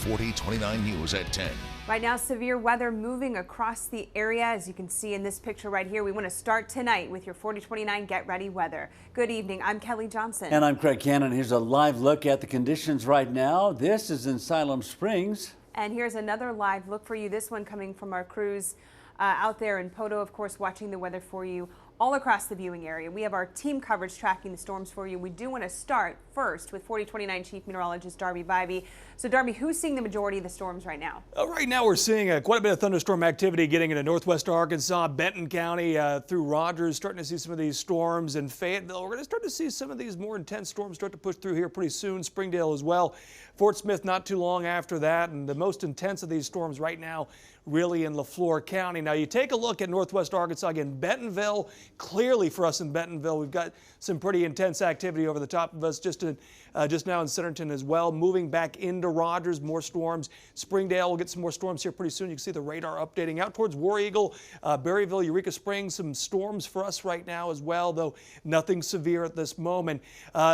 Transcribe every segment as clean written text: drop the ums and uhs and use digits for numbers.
4029 News at 10. Right now, severe weather moving across the area. As you can see in this picture right here, we want to start tonight with your 4029 Get Ready weather. Good evening. I'm Kelly Johnson. And I'm Craig Cannon. Here's a live look at the conditions right now. This is in Siloam Springs. And here's another live look for you. This one coming from our crews out there in Poto, of course, watching the weather for you all across the viewing area. We have our team coverage tracking the storms for you. We do want to start first with 4029 Chief Meteorologist Darby Bybee. So Darby, who's seeing the majority of the storms right now? Right now we're seeing quite a bit of thunderstorm activity getting into northwest Arkansas, Benton County through Rogers, starting to see some of these storms in Fayetteville. We're going to start to see some of these more intense storms start to push through here pretty soon. Springdale as well. Fort Smith not too long after that, and the most intense of these storms right now really in Lafleur County. Now you take a look at northwest Arkansas again, Bentonville. Clearly for us in Bentonville, we've got some pretty intense activity over the top of us just now in Centerton as well. Moving back into Rogers, more storms. Springdale will get some more storms here pretty soon. You can see the radar updating out towards War Eagle, Berryville, Eureka Springs. Some storms for us right now as well, though nothing severe at this moment.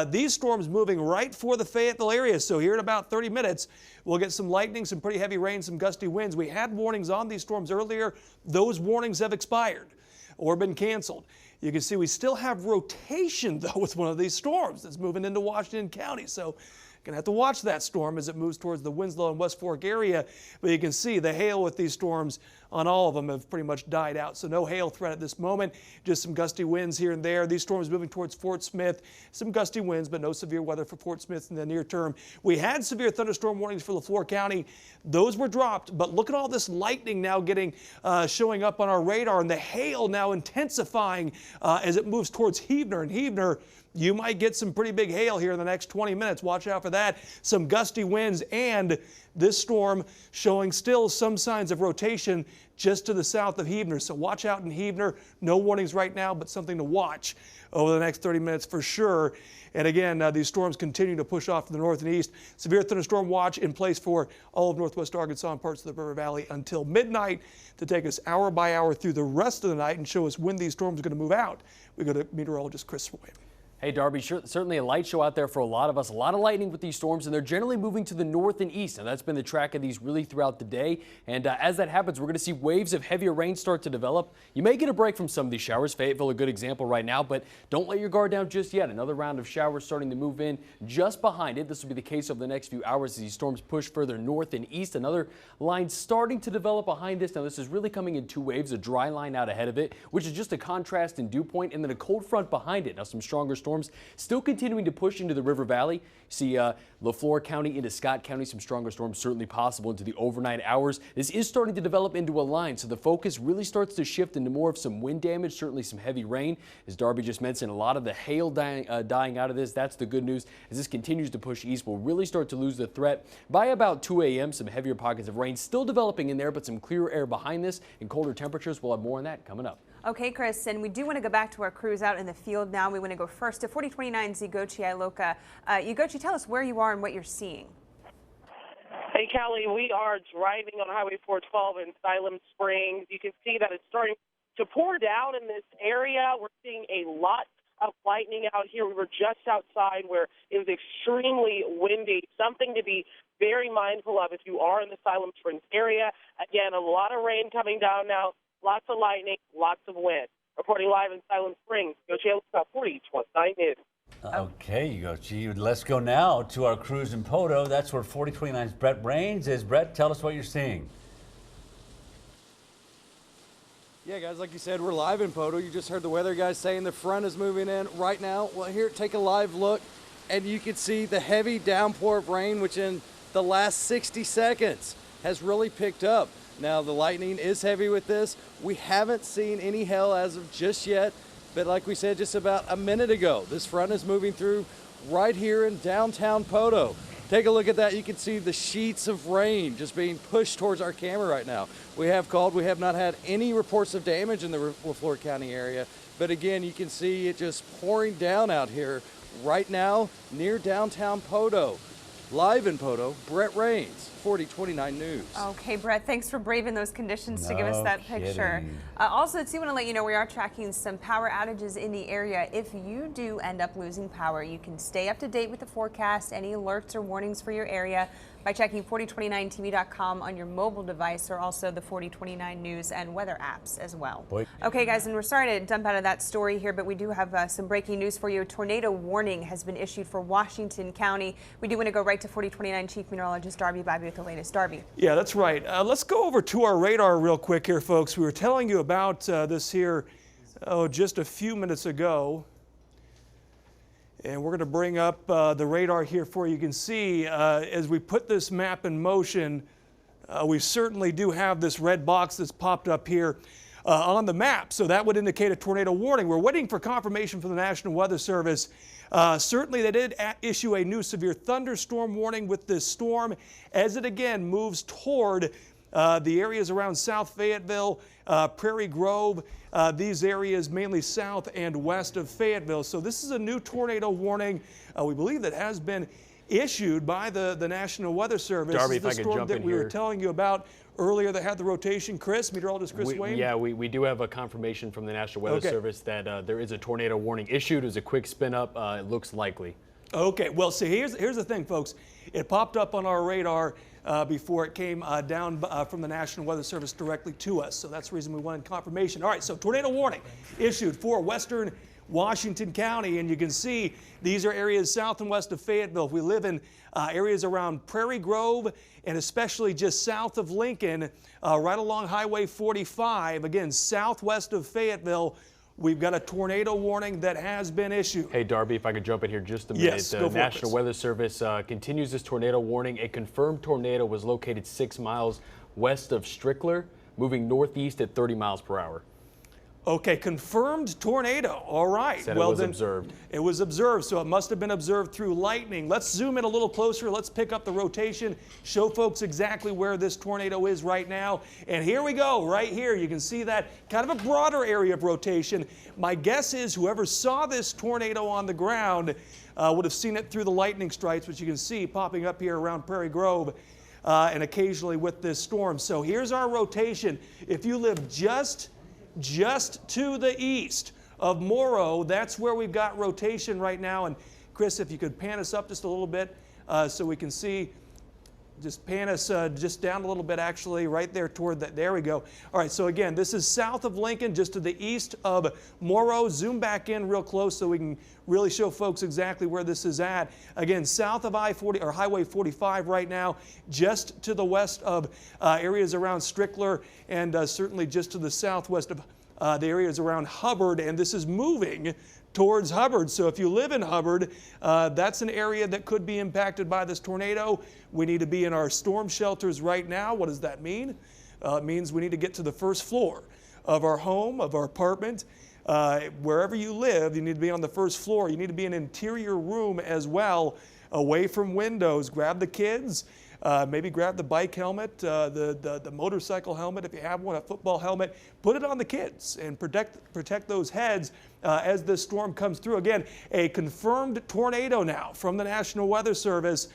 These storms moving right for the Fayetteville area. So here in about 30 minutes, we'll get some lightning, some pretty heavy rain, some gusty winds. We had warnings on these storms earlier. Those warnings have expired or been canceled. You can see we still have rotation, though, with one of these storms that's moving into Washington County. So gonna have to watch that storm as it moves towards the Winslow and West Fork area. But you can see the hail with these storms on all of them have pretty much died out. So no hail threat at this moment, just some gusty winds here and there. These storms moving towards Fort Smith, some gusty winds, but no severe weather for Fort Smith in the near term. We had severe thunderstorm warnings for Lafleur County. Those were dropped, but look at all this lightning now showing up on our radar, and the hail now intensifying as it moves towards Heavener. And Heavener, you might get some pretty big hail here in the next 20 minutes. Watch out for that. Some gusty winds, and this storm showing still some signs of rotation just to the south of Heavener. So watch out in Heavener. No warnings right now, but something to watch over the next 30 minutes for sure. And again, these storms continue to push off to the north and east. Severe thunderstorm watch in place for all of northwest Arkansas and parts of the River Valley until midnight to take us hour by hour through the rest of the night and show us when these storms are going to move out. We go to meteorologist Chris Roy. Hey, Darby, certainly a light show out there for a lot of us. A lot of lightning with these storms, and they're generally moving to the north and east. And that's been the track of these really throughout the day. And as that happens, we're going to see waves of heavier rain start to develop. You may get a break from some of these showers. Fayetteville, a good example right now, but don't let your guard down just yet. Another round of showers starting to move in just behind it. This will be the case over the next few hours as these storms push further north and east. Another line starting to develop behind this. Now, this is really coming in two waves, a dry line out ahead of it, which is just a contrast in dew point, and then a cold front behind it. Now, some stronger storms still continuing to push into the River Valley. See Lafleur County into Scott County, some stronger storms certainly possible into the overnight hours. This is starting to develop into a line, so the focus really starts to shift into more of some wind damage, certainly some heavy rain. As Darby just mentioned, a lot of the hail dying out of this. That's the good news. As this continues to push east, we'll really start to lose the threat. By about 2 a.m., some heavier pockets of rain still developing in there, but some clearer air behind this and colder temperatures. We'll have more on that coming up. Okay, Chris, and we do want to go back to our crews out in the field now. We want to go first to 4029 Zigochi Iloka. Zigochi, tell us where you are and what you're seeing. Hey, Kelly, we are driving on Highway 412 in Siloam Springs. You can see that it's starting to pour down in this area. We're seeing a lot of lightning out here. We were just outside where it was extremely windy, something to be very mindful of if you are in the Siloam Springs area. Again, a lot of rain coming down now. Lots of lightning, lots of wind. Reporting live in Siloam Springs, Go 4029 News. Okay, Yochi. Let's go now to our cruise in Poto. That's where 4029's Brett Rains is. Brett, tell us what you're seeing. Yeah, guys, like you said, we're live in Poto. You just heard the weather guys saying the front is moving in right now. Well, here, take a live look, and you can see the heavy downpour of rain, which in the last 60 seconds has really picked up. Now, the lightning is heavy with this. We haven't seen any hail as of just yet, but like we said just about a minute ago, this front is moving through right here in downtown Poto. Take a look at that. You can see the sheets of rain just being pushed towards our camera right now. We have not had any reports of damage in the Lafleur County area, but again, you can see it just pouring down out here right now near downtown Poto. Live in Poto, Brett Rains, 4029 News. Okay, Brett, thanks for braving those conditions to give us that picture. kidding. Also, too, want to let you know we are tracking some power outages in the area. If you do end up losing power, you can stay up to date with the forecast, any alerts or warnings for your area by checking 4029tv.com on your mobile device, or also the 4029 News and weather apps as well. Boy. Okay, guys, and we're sorry to dump out of that story here, but we do have some breaking news for you. A tornado warning has been issued for Washington County. We do want to go right to 4029 Chief Meteorologist Darby Bybee with the latest. Darby. Yeah, that's right. Let's go over to our radar real quick here, folks. We were telling you about this here just a few minutes ago. And we're going to bring up the radar here for you. You can see as we put this map in motion, we certainly do have this red box that's popped up here on the map. So that would indicate a tornado warning. We're waiting for confirmation from the National Weather Service. Certainly they did issue a new severe thunderstorm warning with this storm as it again moves toward the areas around South Fayetteville, Prairie Grove, these areas mainly south and west of Fayetteville. So this is a new tornado warning we believe that has been issued by the National Weather Service. Darby, this is the if I could storm jump that in we were here. telling you about earlier that had the rotation. Meteorologist Chris Wayne? Yeah, we do have a confirmation from the National Weather Service that there is a tornado warning issued. It was a quick spin up. It looks likely. Okay, well, see, here's the thing, folks. It popped up on our radar before it came down from the National Weather Service directly to us. So that's the reason we wanted confirmation. All right, so tornado warning issued for western Washington County, and you can see these are areas south and west of Fayetteville. We live in areas around Prairie Grove and especially just south of Lincoln, right along Highway 45, again, southwest of Fayetteville. We've got a tornado warning that has been issued. Hey, Darby, if I could jump in here just a minute. Yes, the go for it, National Chris. Weather Service continues this tornado warning. A confirmed tornado was located 6 miles west of Strickler, moving northeast at 30 miles per hour. Okay, confirmed tornado. All right. Said it was observed. It was observed, so it must have been observed through lightning. Let's zoom in a little closer. Let's pick up the rotation, show folks exactly where this tornado is right now. And here we go, right here. You can see that kind of a broader area of rotation. My guess is whoever saw this tornado on the ground would have seen it through the lightning strikes, which you can see popping up here around Prairie Grove. And occasionally with this storm. So here's our rotation. If you live just to the east of Morrow, that's where we've got rotation right now. And Chris, if you could pan us up just a little bit so we can see, just pan us just down a little bit actually, right there toward that. There we go. All right, so again, this is south of Lincoln, just to the east of Morrow. Zoom back in real close so we can really show folks exactly where this is at. Again, south of I-40 or Highway 45 right now, just to the west of areas around Strickler, and certainly just to the southwest of the areas around Hubbard, and this is moving towards Hubbard. So if you live in Hubbard, that's an area that could be impacted by this tornado. We need to be in our storm shelters right now. What does that mean? It means we need to get to the first floor of our home, of our apartment. Wherever you live, you need to be on the first floor. You need to be in an interior room as well, away from windows. Grab the kids. Maybe grab the bike helmet, the motorcycle helmet if you have one, a football helmet. Put it on the kids and protect those heads as this storm comes through. Again, a confirmed tornado now from the National Weather Service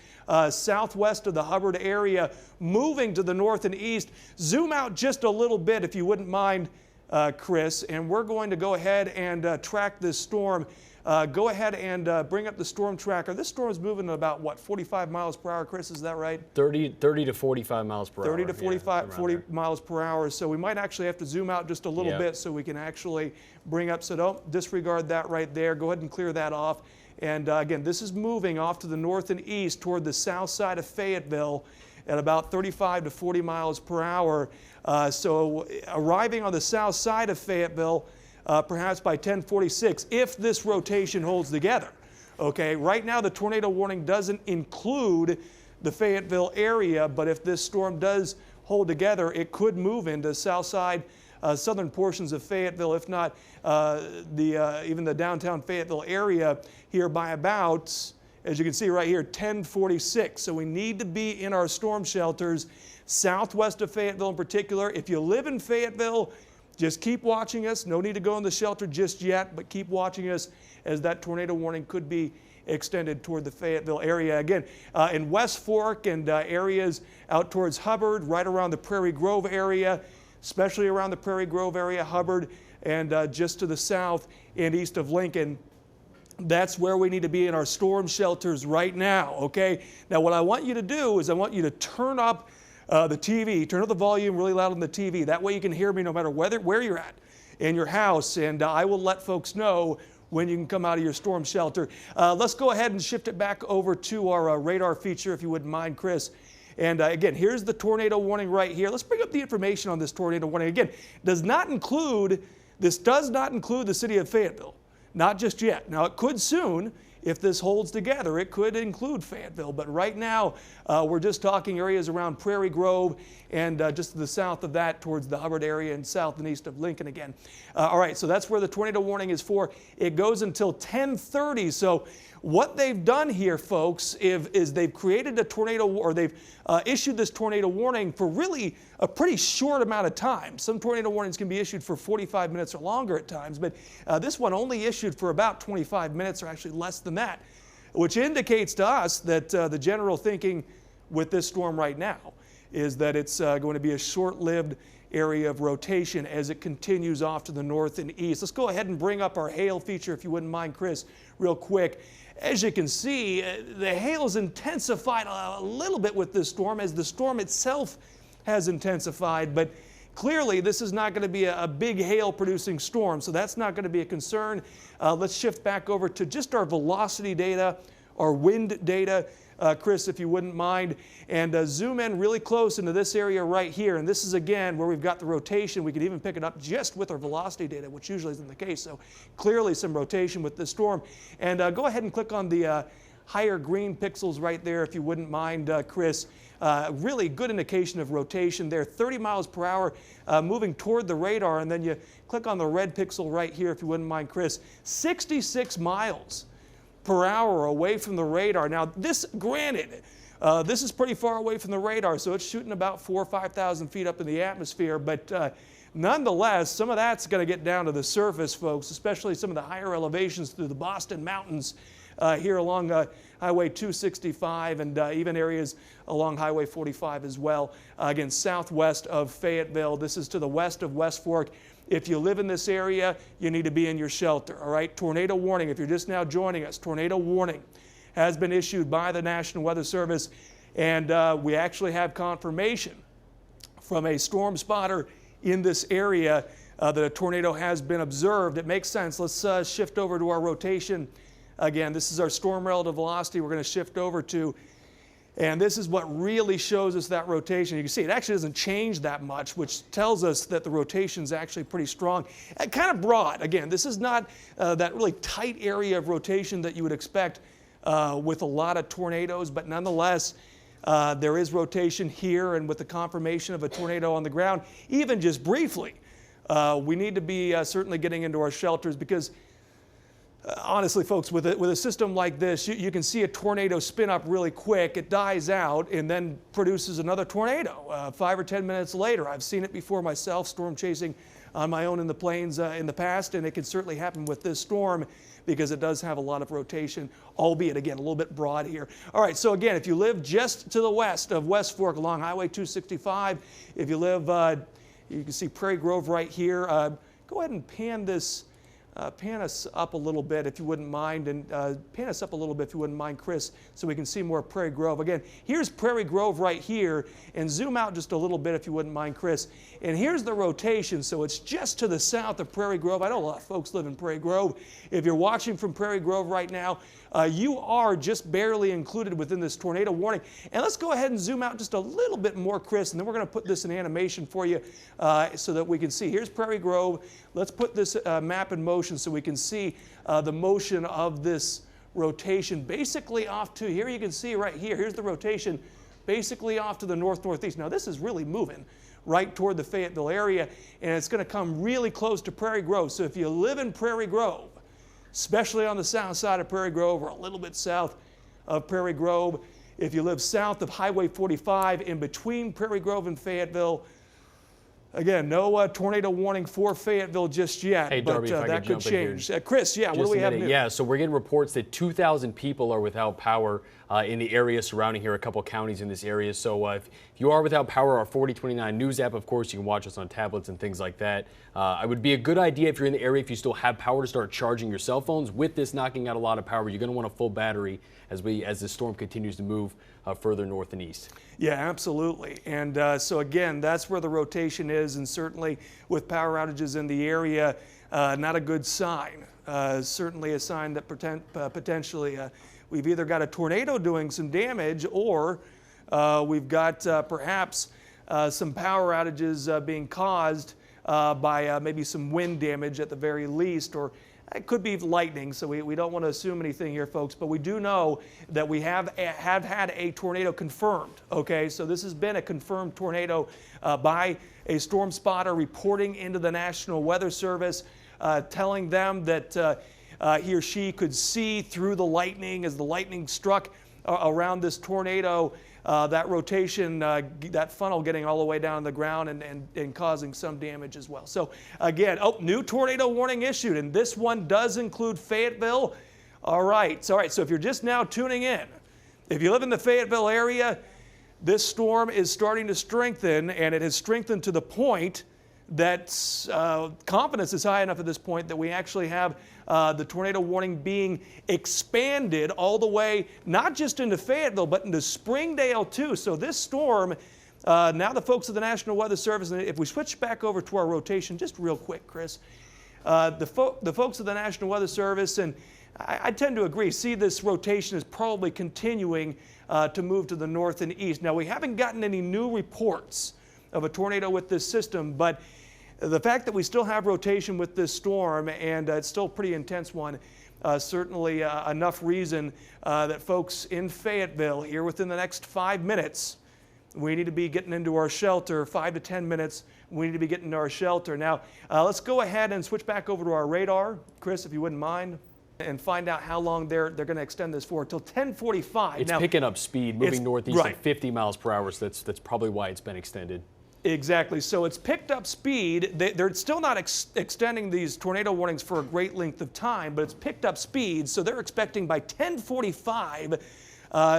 southwest of the Hubbard area, moving to the north and east. Zoom out just a little bit if you wouldn't mind, Chris, and we're going to go ahead and track this storm. Go ahead and bring up the storm tracker. This storm is moving at about, what, 45 miles per hour, Chris, is that right? 30 to 45 miles per hour. 30 to 45, 40 miles per hour. So we might actually have to zoom out just a little bit so we can actually bring up. So don't disregard that right there. Go ahead and clear that off. And again, this is moving off to the north and east toward the south side of Fayetteville at about 35 to 40 miles per hour. So arriving on the south side of Fayetteville, perhaps by 10:46, if this rotation holds together. Okay, right now the tornado warning doesn't include the Fayetteville area, but if this storm does hold together, it could move into south side, southern portions of Fayetteville, if not even the downtown Fayetteville area here by about, as you can see right here, 10:46. So we need to be in our storm shelters southwest of Fayetteville in particular. If you live in Fayetteville, just keep watching us. No need to go in the shelter just yet, but keep watching us as that tornado warning could be extended toward the Fayetteville area. Again, in West Fork and areas out towards Hubbard, right around the Prairie Grove area, especially around the Prairie Grove area, Hubbard, and just to the south and east of Lincoln. That's where we need to be in our storm shelters right now, okay? Now, what I want you to do is I want you to turn up the TV, turn up the volume really loud on the TV. That way you can hear me no matter where you're at in your house, and I will let folks know when you can come out of your storm shelter. Let's go ahead and shift it back over to our radar feature, if you wouldn't mind, Chris. And again, here's the tornado warning right here. Let's bring up the information on this tornado warning. Again, this does not include the city of Fayetteville. Not just yet. Now, it could soon. If this holds together, it could include Fayetteville. But right now, we're just talking areas around Prairie Grove and just to the south of that towards the Hubbard area and south and east of Lincoln again. All right, so that's where the tornado warning is for. It goes until 10:30. So what they've done here, folks, is they've created a tornado, or they've issued this tornado warning for really a pretty short amount of time. Some tornado warnings can be issued for 45 minutes or longer at times, but this one only issued for about 25 minutes, or actually less than that, which indicates to us that the general thinking with this storm right now is that it's going to be a short-lived area of rotation as it continues off to the north and east. Let's go ahead and bring up our hail feature, if you wouldn't mind, Chris, real quick. As you can see, the hail's intensified a little bit with this storm as the storm itself has intensified, but clearly this is not going to be a big hail producing storm, so that's not going to be a concern. Let's shift back over to just our velocity data, our wind data, Chris, if you wouldn't mind, and zoom in really close into this area right here. And this is, again, where we've got the rotation. We could even pick it up just with our velocity data, which usually isn't the case. So clearly some rotation with this storm. And go ahead and click on the higher green pixels right there, if you wouldn't mind, Chris. Really good indication of rotation there, 30 miles per hour moving toward the radar. And then you click on the red pixel right here, if you wouldn't mind, Chris. 66 miles per hour away from the radar. Now, this, granted, this is pretty far away from the radar, so it's shooting about 4,000 or 5,000 feet up in the atmosphere, but nonetheless, some of that's going to get down to the surface, folks, especially some of the higher elevations through the Boston Mountains here along Highway 265 and even areas along Highway 45 as well. Again, southwest of Fayetteville. This is to the west of West Fork. If you live in this area, you need to be in your shelter, all right? Tornado warning, if you're just now joining us, tornado warning has been issued by the National Weather Service, and we actually have confirmation from a storm spotter in this area that a tornado has been observed. It makes sense. Let's shift over to our rotation. Again, this is our storm relative velocity we're going to shift over to. And this is what really shows us that rotation. You can see it actually doesn't change that much, which tells us that the rotation is actually pretty strong. And kind of broad. Again, this is not that really tight area of rotation that you would expect with a lot of tornadoes, but nonetheless, there is rotation here, and with the confirmation of a tornado on the ground, even just briefly, we need to be certainly getting into our shelters because honestly, folks, with a system like this, you can see a tornado spin up really quick, it dies out, and then produces another tornado 5 or 10 minutes later. I've seen it before myself, storm chasing on my own in the plains in the past, and it can certainly happen with this storm because it does have a lot of rotation, albeit, again, a little bit broad here. All right, so again, if you live just to the west of West Fork along Highway 265, if you live, you can see Prairie Grove right here. Go ahead and pan us up a little bit if you wouldn't mind, and pan us up a little bit if you wouldn't mind, Chris, so we can see more Prairie Grove. Again, here's Prairie Grove right here, and zoom out just a little bit if you wouldn't mind, Chris. And here's the rotation, so it's just to the south of Prairie Grove. I know a lot of folks live in Prairie Grove. If you're watching from Prairie Grove right now, you are just barely included within this tornado warning. And let's go ahead and zoom out just a little bit more, Chris, and then we're going to put this in animation for you so that we can see. Here's Prairie Grove. Let's put this map in motion so we can see the motion of this rotation basically off to, here you can see right here, here's the rotation basically off to the north-northeast. Now this is really moving right toward the Fayetteville area, and it's going to come really close to Prairie Grove. So if you live in Prairie Grove, especially on the south side of Prairie Grove or a little bit south of Prairie Grove, if you live south of Highway 45 in between Prairie Grove and Fayetteville, Again, no tornado warning for Fayetteville just yet, Hey, Darby, but if I that could could jump in change. here Chris, yeah, what do just we a have minute. new? Yeah, so we're getting reports that 2,000 people are without power in the area surrounding here, a couple counties in this area. So if you are without power, our 4029 News app, of course, you can watch us on tablets and things like that. It would be a good idea if you're in the area, if you still have power, to start charging your cell phones. With this knocking out a lot of power, you're going to want a full battery as the storm continues to move further north and east. Yeah, absolutely. And so again, that's where the rotation is, and certainly with power outages in the area, not a good sign. Certainly a sign that potentially we've either got a tornado doing some damage, or we've got perhaps some power outages being caused by maybe some wind damage at the very least, or it could be lightning, so we don't want to assume anything here, folks, but we do know that we have had a tornado confirmed, okay? So this has been a confirmed tornado by a storm spotter reporting into the National Weather Service, telling them that he or she could see through the lightning as the lightning struck around this tornado, that rotation, that funnel getting all the way down to the ground and causing some damage as well. So again, new tornado warning issued, and this one does include Fayetteville. All right, so if you're just now tuning in, if you live in the Fayetteville area, this storm is starting to strengthen, and it has strengthened to the point that confidence is high enough at this point that we actually have the tornado warning being expanded all the way, not just into Fayetteville, but into Springdale too. So this storm, now the folks of the National Weather Service, and if we switch back over to our rotation just real quick, Chris, the folks of the National Weather Service, and I tend to agree, see this rotation is probably continuing to move to the north and east. Now, we haven't gotten any new reports of a tornado with this system, but the fact that we still have rotation with this storm, and it's still a pretty intense one, certainly enough reason that folks in Fayetteville here within the next 5 minutes, we need to be getting into our shelter. 5 to 10 minutes, we need to be getting into our shelter. Now, let's go ahead and switch back over to our radar, Chris, if you wouldn't mind, and find out how long they're going to extend this for, until 10:45. It's picking up speed, moving northeast right at 50 miles per hour, so that's probably why it's been extended. Exactly. So it's picked up speed. They're still not extending these tornado warnings for a great length of time, but it's picked up speed. So they're expecting by 10:45,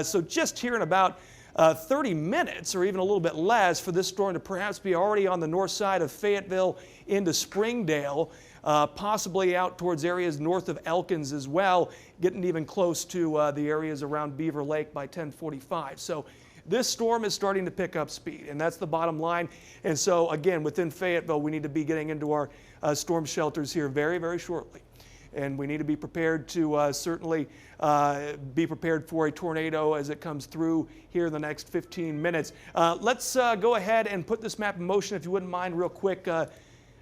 so just here in about 30 minutes or even a little bit less, for this storm to perhaps be already on the north side of Fayetteville into Springdale, possibly out towards areas north of Elkins as well, getting even close to the areas around Beaver Lake by 10:45. So this storm is starting to pick up speed, and that's the bottom line. And so, again, within Fayetteville, we need to be getting into our storm shelters here very, very shortly. And we need to be prepared to certainly be prepared for a tornado as it comes through here in the next 15 minutes. Let's go ahead and put this map in motion, if you wouldn't mind, real quick.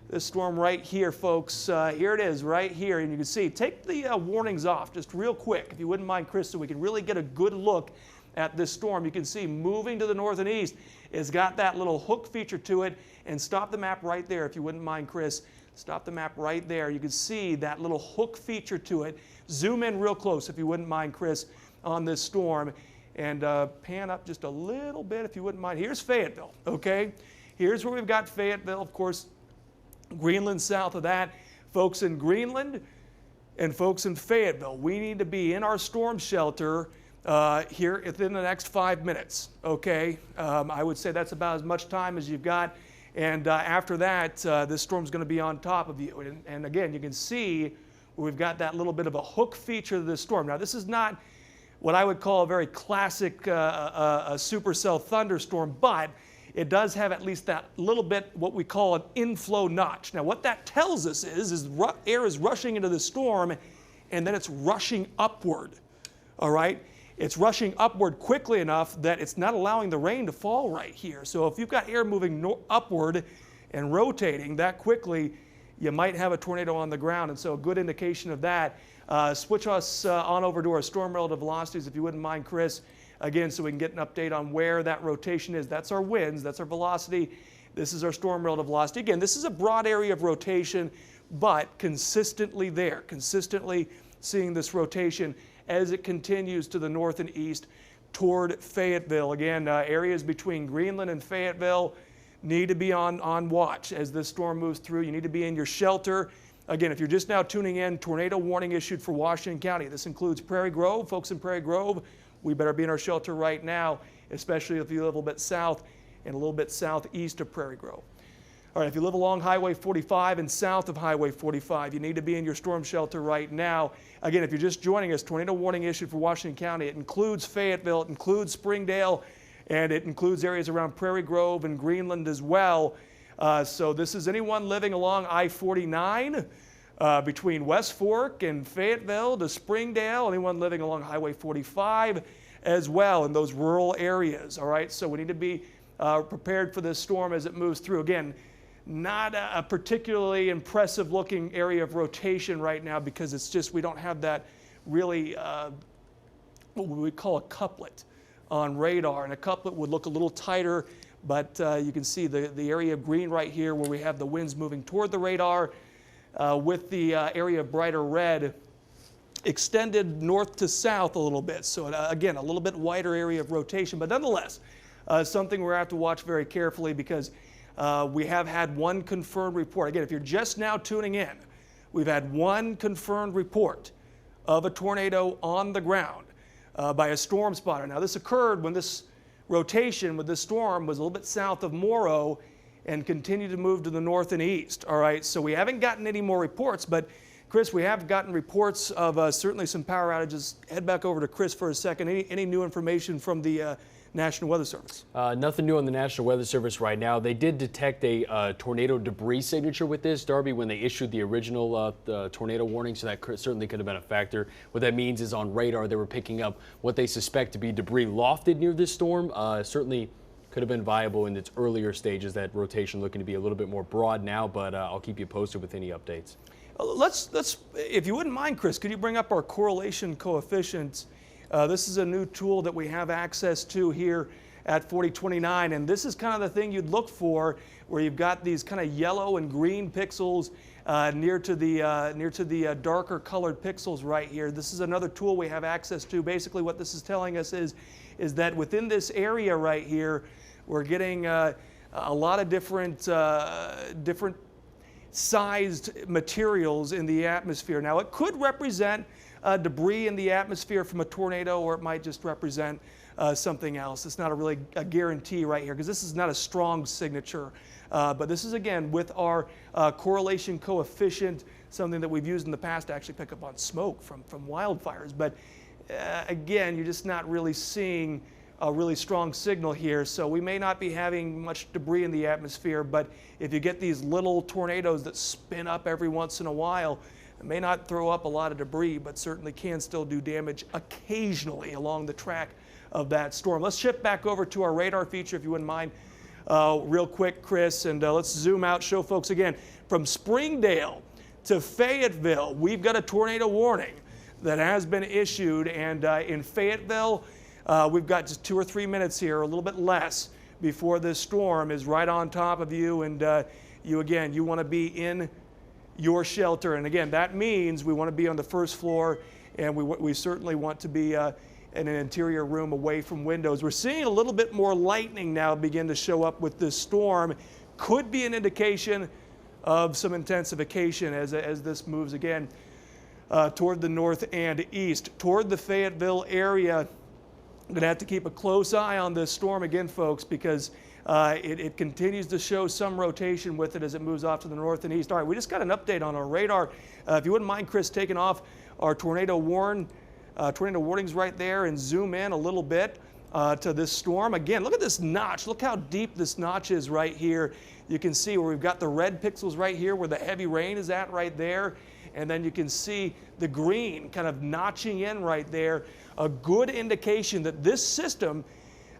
This storm right here, folks. Here it is right here, and you can see. Take the warnings off just real quick, if you wouldn't mind, Chris, so we can really get a good look at this storm. You can see moving to the north and east. It's got that little hook feature to it. And stop the map right there, if you wouldn't mind, Chris. Stop the map right there. You can see that little hook feature to it. Zoom in real close, if you wouldn't mind, Chris, on this storm. And pan up just a little bit, if you wouldn't mind. Here's Fayetteville, okay? Here's where we've got Fayetteville, of course, Greenland south of that. Folks in Greenland and folks in Fayetteville, we need to be in our storm shelter here within the next 5 minutes, okay? I would say that's about as much time as you've got. And after that, this storm's going to be on top of you. And again, you can see we've got that little bit of a hook feature to this storm. Now, this is not what I would call a very classic supercell thunderstorm, but it does have at least that little bit what we call an inflow notch. Now, what that tells us is air is rushing into the storm, and then it's rushing upward, all right? It's rushing upward quickly enough that it's not allowing the rain to fall right here. So if you've got air moving upward and rotating that quickly, you might have a tornado on the ground. And so a good indication of that. Switch us on over to our storm relative velocities, if you wouldn't mind, Chris. Again, so we can get an update on where that rotation is. That's our winds, that's our velocity. This is our storm relative velocity. Again, this is a broad area of rotation, but consistently there, consistently seeing this rotation as it continues to the north and east toward Fayetteville. Again, areas between Greenland and Fayetteville, need to be on watch as this storm moves through. You need to be in your shelter. Again, if you're just now tuning in, tornado warning issued for Washington County. This includes Prairie Grove. Folks in Prairie Grove, we better be in our shelter right now, especially if you live a little bit south and a little bit southeast of Prairie Grove. All right, if you live along Highway 45 and south of Highway 45, you need to be in your storm shelter right now. Again, if you're just joining us, tornado warning issued for Washington County. It includes Fayetteville, it includes Springdale, and it includes areas around Prairie Grove and Greenland as well. So this is anyone living along I-49 between West Fork and Fayetteville to Springdale, anyone living along Highway 45 as well in those rural areas. All right, so we need to be prepared for this storm as it moves through. Again, not a particularly impressive looking area of rotation right now because it's just we don't have that really what we would call a couplet on radar, and a couplet would look a little tighter, but you can see the area of green right here where we have the winds moving toward the radar with the area of brighter red extended north to south a little bit. So again, a little bit wider area of rotation, but nonetheless, something we're going to have to watch very carefully because we have had one confirmed report. Again, if you're just now tuning in, we've had one confirmed report of a tornado on the ground by a storm spotter. Now, this occurred when this rotation with this storm was a little bit south of Morrow and continued to move to the north and east. All right, so we haven't gotten any more reports, but Chris, we have gotten reports of certainly some power outages. Head back over to Chris for a second. Any new information from the National Weather Service? Nothing new on the National Weather Service right now. They did detect a tornado debris signature with this, Darby, when they issued the original tornado warning, so that certainly could have been a factor. What that means is on radar they were picking up what they suspect to be debris lofted near this storm. Certainly could have been viable in its earlier stages. That rotation looking to be a little bit more broad now, but I'll keep you posted with any updates. Let's, if you wouldn't mind, Chris, could you bring up our correlation coefficients? This is a new tool that we have access to here at 4029, and this is kind of the thing you'd look for, where you've got these kind of yellow and green pixels near to the darker colored pixels right here. This is another tool we have access to. Basically, what this is telling us is that within this area right here, we're getting a lot of different sized materials in the atmosphere. Now, it could represent debris in the atmosphere from a tornado, or it might just represent something else. It's not a guarantee right here because this is not a strong signature. But this is, again, with our correlation coefficient, something that we've used in the past to actually pick up on smoke from wildfires. But again, you're just not really seeing a really strong signal here, so we may not be having much debris in the atmosphere, but if you get these little tornadoes that spin up every once in a while, it may not throw up a lot of debris, but certainly can still do damage occasionally along the track of that storm. Let's shift back over to our radar feature, if you wouldn't mind, real quick, Chris, and let's zoom out, show folks again. From Springdale to Fayetteville, we've got a tornado warning that has been issued, and in Fayetteville, we've got just 2 or 3 minutes here, a little bit less, before this storm is right on top of you, and you want to be in your shelter. And again, that means we want to be on the first floor, and we certainly want to be in an interior room away from windows. We're seeing a little bit more lightning now begin to show up with this storm. Could be an indication of some intensification as this moves again toward the north and east, toward the Fayetteville area. I'm going to have to keep a close eye on this storm again, folks, because it continues to show some rotation with it as it moves off to the north and east. All right, we just got an update on our radar. If you wouldn't mind, Chris, taking off our tornado warnings right there and zoom in a little bit to this storm. Again, look at this notch. Look how deep this notch is right here. You can see where we've got the red pixels right here where the heavy rain is at right there. And then you can see the green kind of notching in right there. A good indication that this system,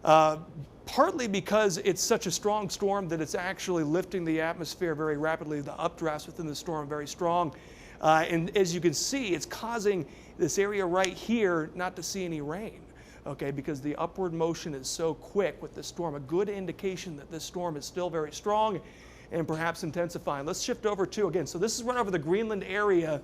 partly because it's such a strong storm that it's actually lifting the atmosphere very rapidly, the updrafts within the storm very strong. And as you can see, it's causing this area right here not to see any rain, okay, because the upward motion is so quick with this storm. A good indication that this storm is still very strong and perhaps intensifying. Let's shift over to, again, so this is right over the Greenland area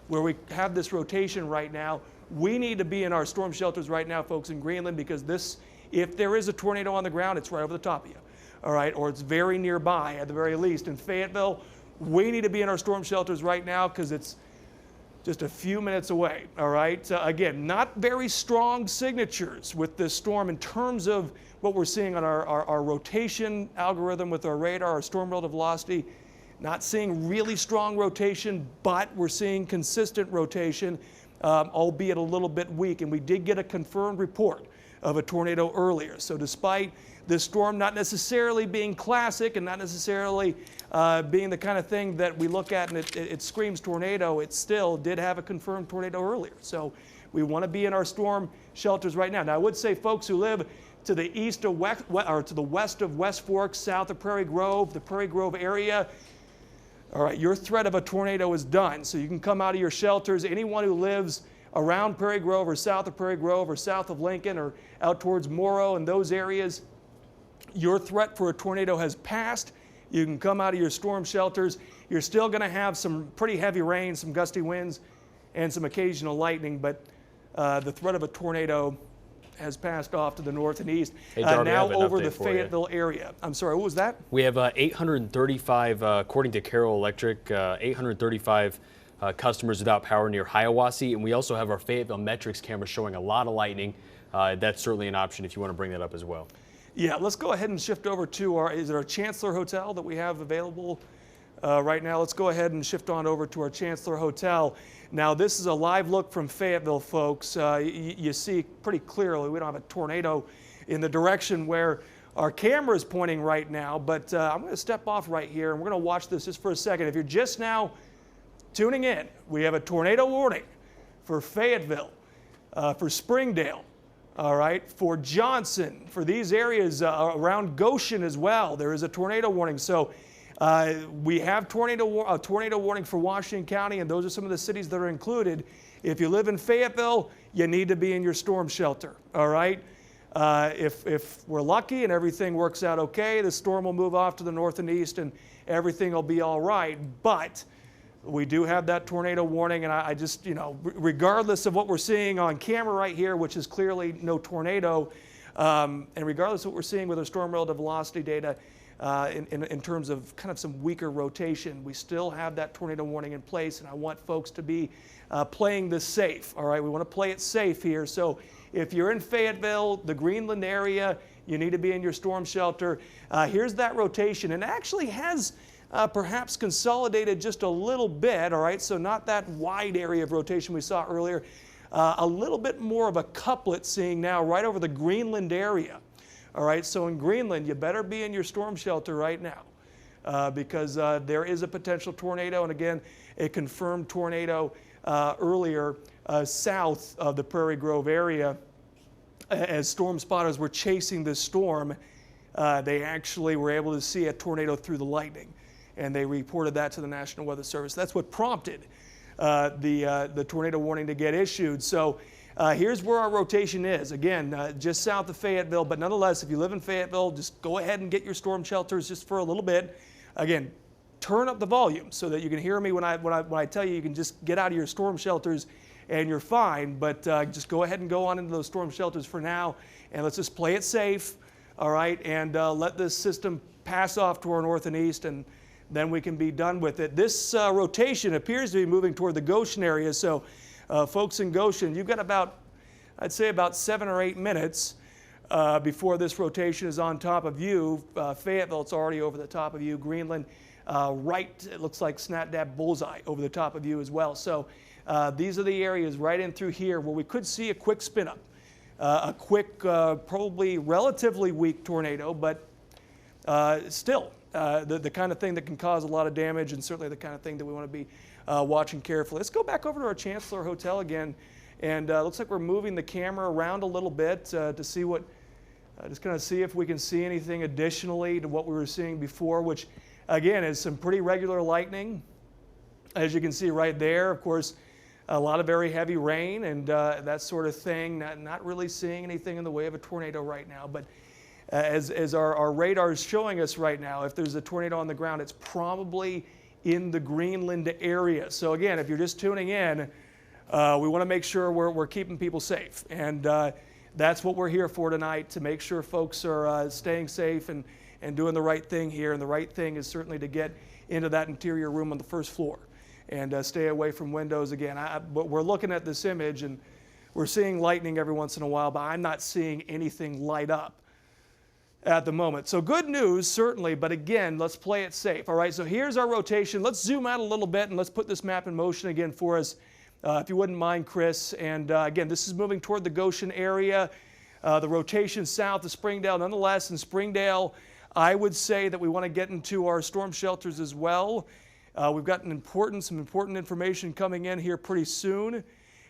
where we have this rotation right now. We need to be in our storm shelters right now, folks, in Greenland, because this, if there is a tornado on the ground, it's right over the top of you. all right, or it's very nearby at the very least. In Fayetteville, we need to be in our storm shelters right now because it's just a few minutes away, all right? Again, not very strong signatures with this storm in terms of what we're seeing on our rotation algorithm with our radar, our storm relative velocity. Not seeing really strong rotation, but we're seeing consistent rotation, albeit a little bit weak. And we did get a confirmed report of a tornado earlier. So despite this storm not necessarily being classic and not necessarily being the kind of thing that we look at and it screams tornado, it still did have a confirmed tornado earlier. So we want to be in our storm shelters right now. Now I would say folks who live to the east of or to the west of West Fork, south of Prairie Grove, the Prairie Grove area, all right, your threat of a tornado is done. So you can come out of your shelters. Anyone who lives around Prairie Grove or south of Prairie Grove or south of Lincoln or out towards Morrow and those areas, your threat for a tornado has passed. You can come out of your storm shelters. You're still going to have some pretty heavy rain, some gusty winds, and some occasional lightning, but the threat of a tornado has passed off to the north and east. Hey, Darby, now over the Fayetteville area. I'm sorry, what was that? We have 835, according to Carroll Electric, 835 customers without power near Hiawassee, and we also have our Fayetteville Metrics camera showing a lot of lightning. That's certainly an option if you want to bring that up as well. Yeah, let's go ahead and shift over to our Chancellor Hotel that we have available right now. Let's go ahead and shift on over to our Chancellor Hotel. Now, this is a live look from Fayetteville, folks. You see pretty clearly we don't have a tornado in the direction where our camera is pointing right now, but I'm going to step off right here and we're going to watch this just for a second. If you're just now tuning in, we have a tornado warning for Fayetteville, for Springdale, all right, for Johnson, for these areas around Goshen as well. There is a tornado warning. So we have a tornado warning for Washington County, and those are some of the cities that are included. If you live in Fayetteville, you need to be in your storm shelter, all right? If we're lucky and everything works out okay, the storm will move off to the north and east and everything will be all right. But we do have that tornado warning, and I just, regardless of what we're seeing on camera right here, which is clearly no tornado, and regardless of what we're seeing with our storm relative velocity data, in terms of kind of some weaker rotation, we still have that tornado warning in place, and I want folks to be playing this safe, all right? We want to play it safe here. So if you're in Fayetteville, the Greenland area, you need to be in your storm shelter. Here's that rotation, and it actually has perhaps consolidated just a little bit, all right? So not that wide area of rotation we saw earlier. A little bit more of a couplet seeing now right over the Greenland area. All right, so in Greenland, you better be in your storm shelter right now because there is a potential tornado, and again, a confirmed tornado earlier south of the Prairie Grove area. As storm spotters were chasing this storm, they actually were able to see a tornado through the lightning, and they reported that to the National Weather Service. That's what prompted the tornado warning to get issued. So here's where our rotation is. Again, just south of Fayetteville, but nonetheless, if you live in Fayetteville, just go ahead and get your storm shelters just for a little bit. Again, turn up the volume so that you can hear me when I tell you can just get out of your storm shelters and you're fine. But just go ahead and go on into those storm shelters for now, and let's just play it safe, all right, and let this system pass off to our north and east, and then we can be done with it. This rotation appears to be moving toward the Goshen area, so folks in Goshen, you've got about, I'd say about 7 or 8 minutes before this rotation is on top of you. Fayetteville, it's already over the top of you. Greenland, right, it looks like snap dab bullseye over the top of you as well. So these are the areas right in through here where we could see a quick spin up, a quick, probably relatively weak tornado, but still the kind of thing that can cause a lot of damage, and certainly the kind of thing that we want to be watching carefully. Let's go back over to our Chancellor Hotel again, and looks like we're moving the camera around a little bit to see what, just kind of see if we can see anything additionally to what we were seeing before, which again is some pretty regular lightning, as you can see right there. Of course, a lot of very heavy rain and that sort of thing. Not really seeing anything in the way of a tornado right now, but as our radar is showing us right now, if there's a tornado on the ground, it's probably in the Greenland area. So again, if you're just tuning in, we want to make sure we're keeping people safe. And that's what we're here for tonight, to make sure folks are staying safe and and doing the right thing here. And the right thing is certainly to get into that interior room on the first floor and stay away from windows again. But we're looking at this image and we're seeing lightning every once in a while, but I'm not seeing anything light up at the moment. So good news, certainly, but again, let's play it safe. All right, so here's our rotation. Let's zoom out a little bit and let's put this map in motion again for us, if you wouldn't mind, Chris. And again, this is moving toward the Goshen area. The rotation south of Springdale. Nonetheless, in Springdale, I would say that we want to get into our storm shelters as well. We've got some important information coming in here pretty soon.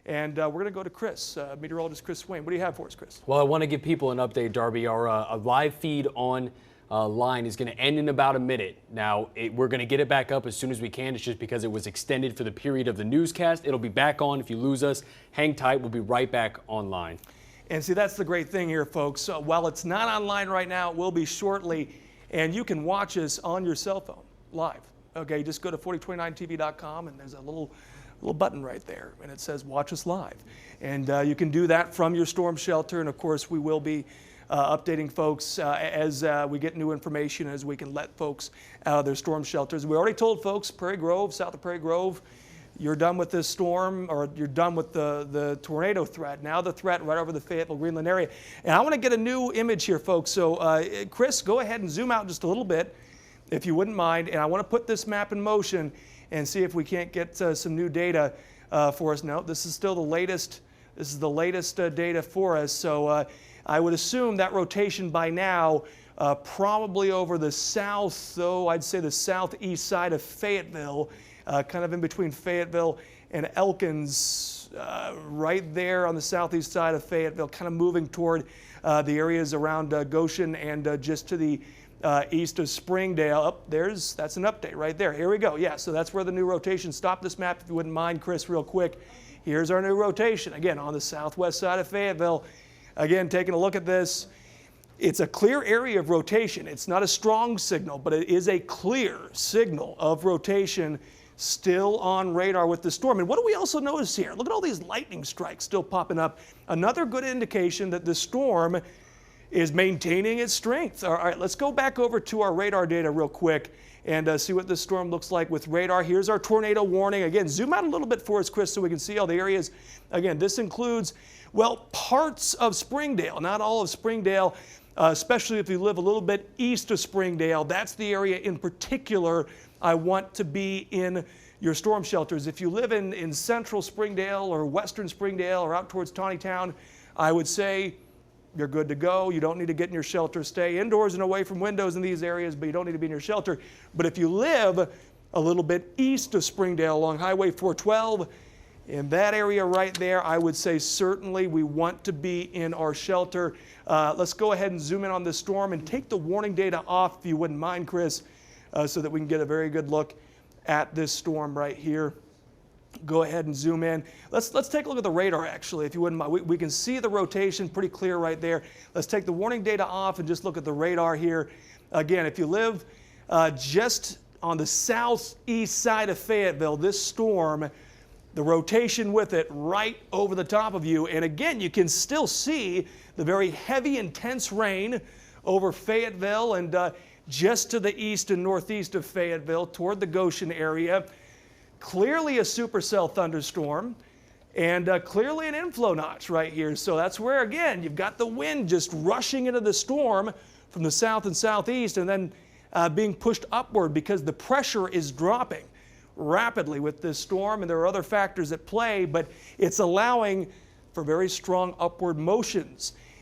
And we're going to go to Chris, meteorologist Chris Swain. What do you have for us, Chris? Well, I want to give people an update, Darby. Our live feed on line is going to end in about a minute. Now, we're going to get it back up as soon as we can. It's just because it was extended for the period of the newscast. It'll be back on. If you lose us, hang tight. We'll be right back online. And see, that's the great thing here, folks. While it's not online right now, it will be shortly. And you can watch us on your cell phone live. Okay, just go to 4029tv.com and there's a little button right there, and it says watch us live. And you can do that from your storm shelter. And of course, we will be updating folks as we get new information, as we can let folks out of their storm shelters. We already told folks, Prairie Grove, south of Prairie Grove, you're done with this storm, or you're done with the tornado threat. Now the threat right over the Fayetteville, Greenland area. And I want to get a new image here, folks. So Chris, go ahead and zoom out just a little bit, if you wouldn't mind. And I want to put this map in motion and see if we can't get some new data for us. No, this is still the latest. This is the latest data for us. So I would assume that rotation by now probably over the south, though I'd say the southeast side of Fayetteville, kind of in between Fayetteville and Elkins, right there on the southeast side of Fayetteville, kind of moving toward the areas around Goshen and just to the east of Springdale. Oh, that's an update right there. Here we go. Yeah, so that's where the new rotation. Stop this map if you wouldn't mind, Chris, real quick. Here's our new rotation. Again, on the southwest side of Fayetteville. Again, taking a look at this. It's a clear area of rotation. It's not a strong signal, but it is a clear signal of rotation still on radar with the storm. And what do we also notice here? Look at all these lightning strikes still popping up. Another good indication that the storm is maintaining its strength. All right, let's go back over to our radar data real quick and see what this storm looks like with radar. Here's our tornado warning. Again, zoom out a little bit for us, Chris, so we can see all the areas. Again, this includes, well, parts of Springdale, not all of Springdale, especially if you live a little bit east of Springdale. That's the area in particular I want to be in your storm shelters. If you live in central Springdale or western Springdale or out towards Taneytown, I would say you're good to go. You don't need to get in your shelter. Stay indoors and away from windows in these areas, but you don't need to be in your shelter. But if you live a little bit east of Springdale along Highway 412, in that area right there, I would say certainly we want to be in our shelter. Let's go ahead and zoom in on this storm and take the warning data off, if you wouldn't mind, Chris, so that we can get a very good look at this storm right here. Go ahead and zoom in. Let's take a look at the radar, actually, if you wouldn't mind. We can see the rotation pretty clear right there. Let's take the warning data off and just look at the radar here. Again, if you live just on the southeast side of Fayetteville, this storm, the rotation with it right over the top of you. And again, you can still see the very heavy, intense rain over Fayetteville and just to the east and northeast of Fayetteville toward the Goshen area. Clearly a supercell thunderstorm and clearly an inflow notch right here. So that's where, again, you've got the wind just rushing into the storm from the south and southeast and then being pushed upward because the pressure is dropping rapidly with this storm. And there are other factors at play, but it's allowing for very strong upward motions.